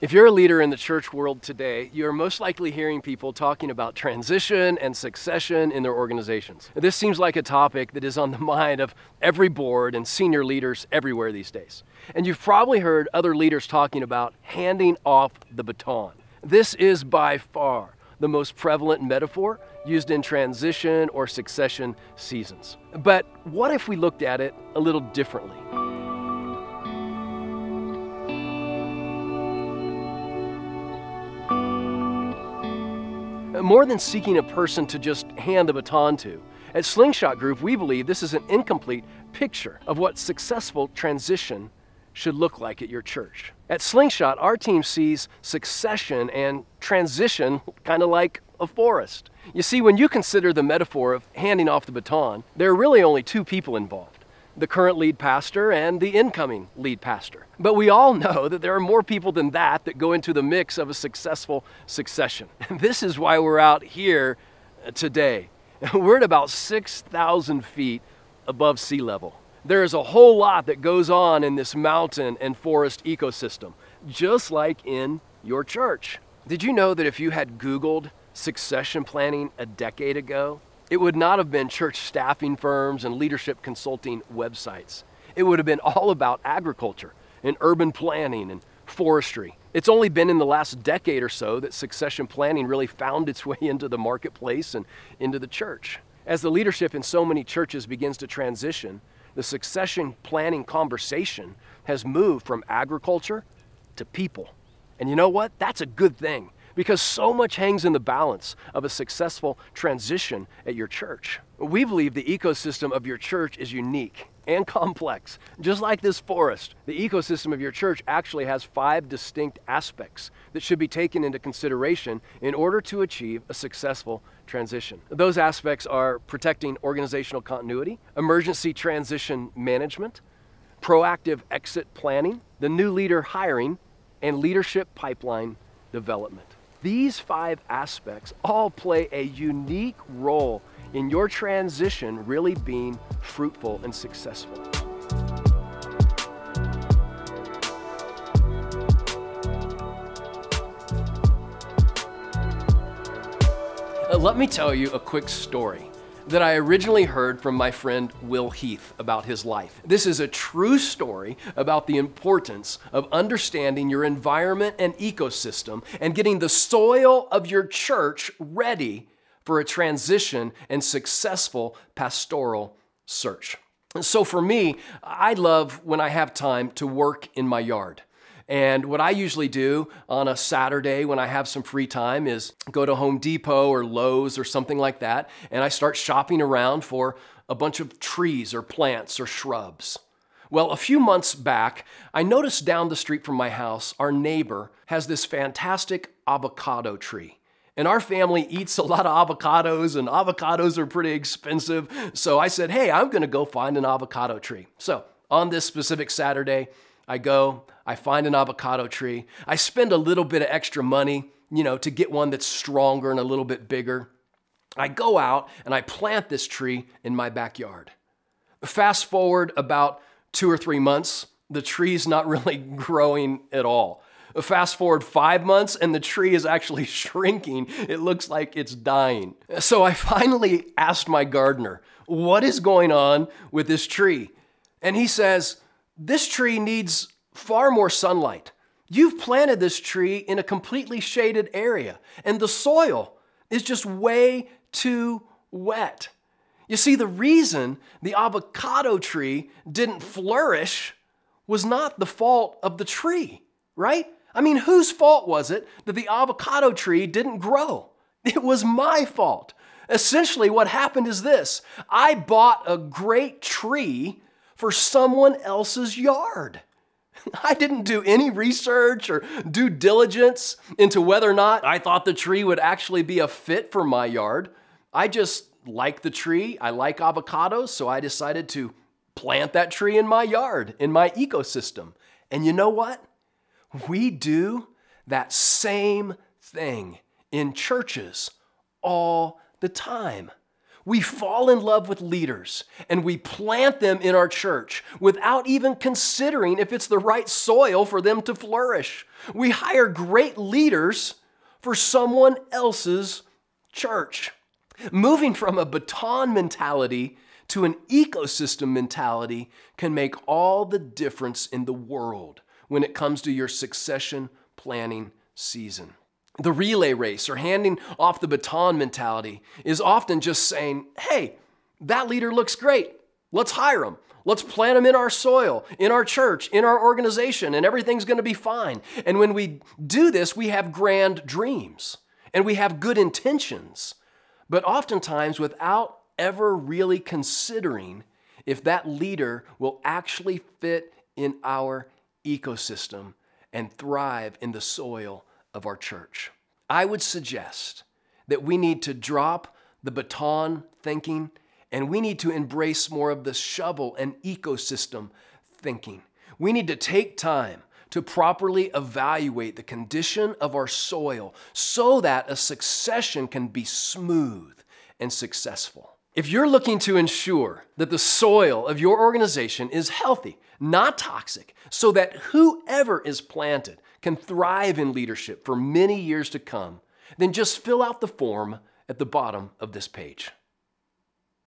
If you're a leader in the church world today, you're most likely hearing people talking about transition and succession in their organizations. This seems like a topic that is on the mind of every board and senior leaders everywhere these days. And you've probably heard other leaders talking about handing off the baton. This is by far the most prevalent metaphor used in transition or succession seasons. But what if we looked at it a little differently? More than seeking a person to just hand the baton to, at Slingshot Group, we believe this is an incomplete picture of what successful transition should look like at your church. At Slingshot, our team sees succession and transition kind of like a forest. You see, when you consider the metaphor of handing off the baton, there are really only two people involved: the current lead pastor and the incoming lead pastor. But we all know that there are more people than that go into the mix of a successful succession. This is why we're out here today. We're at about 6,000 feet above sea level. There is a whole lot that goes on in this mountain and forest ecosystem, just like in your church. Did you know that if you had Googled succession planning a decade ago, it would not have been church staffing firms and leadership consulting websites. It would have been all about agriculture and urban planning and forestry. It's only been in the last decade or so that succession planning really found its way into the marketplace and into the church. As the leadership in so many churches begins to transition, the succession planning conversation has moved from agriculture to people. And you know what? That's a good thing, because so much hangs in the balance of a successful transition at your church. We believe the ecosystem of your church is unique and complex. Just like this forest, the ecosystem of your church actually has 5 distinct aspects that should be taken into consideration in order to achieve a successful transition. Those aspects are protecting organizational continuity, emergency transition management, proactive exit planning, the new leader hiring, and leadership pipeline development. These 5 aspects all play a unique role in your transition really being fruitful and successful. Let me tell you a quick story that I originally heard from my friend Will Heath about his life. This is a true story about the importance of understanding your environment and ecosystem and getting the soil of your church ready for a transition and successful pastoral search. And so for me, I love when I have time to work in my yard. And what I usually do on a Saturday when I have some free time is go to Home Depot or Lowe's or something like that, and I start shopping around for a bunch of trees or plants or shrubs. Well, a few months back, I noticed down the street from my house, our neighbor has this fantastic avocado tree. And our family eats a lot of avocados, and avocados are pretty expensive. So I said, hey, I'm gonna go find an avocado tree. So on this specific Saturday, I find an avocado tree. I spend a little bit of extra money, to get one that's stronger and a little bit bigger. I go out and I plant this tree in my backyard. Fast forward about 2 or 3 months, the tree's not really growing at all. Fast forward 5 months and the tree is actually shrinking. It looks like it's dying. So I finally asked my gardener, what is going on with this tree? And he says, this tree needs far more sunlight. You've planted this tree in a completely shaded area, and the soil is just way too wet. You see, the reason the avocado tree didn't flourish was not the fault of the tree, right? I mean, whose fault was it that the avocado tree didn't grow? It was my fault. Essentially, what happened is this: I bought a great tree for someone else's yard. I didn't do any research or due diligence into whether or not I thought the tree would actually be a fit for my yard. I just like the tree. I like avocados, so I decided to plant that tree in my yard, in my ecosystem. And you know what? We do that same thing in churches all the time. We fall in love with leaders and we plant them in our church without even considering if it's the right soil for them to flourish. We hire great leaders for someone else's church. Moving from a baton mentality to an ecosystem mentality can make all the difference in the world when it comes to your succession planning season. The relay race or handing off the baton mentality is often just saying, hey, that leader looks great. Let's hire him. Let's plant him in our soil, in our church, in our organization, and everything's going to be fine. And when we do this, we have grand dreams and we have good intentions, but oftentimes without ever really considering if that leader will actually fit in our ecosystem and thrive in the soil of our church. I would suggest that we need to drop the baton thinking and we need to embrace more of the shovel and ecosystem thinking. We need to take time to properly evaluate the condition of our soil so that a succession can be smooth and successful. If you're looking to ensure that the soil of your organization is healthy, not toxic, so that whoever is planted can thrive in leadership for many years to come, then just fill out the form at the bottom of this page.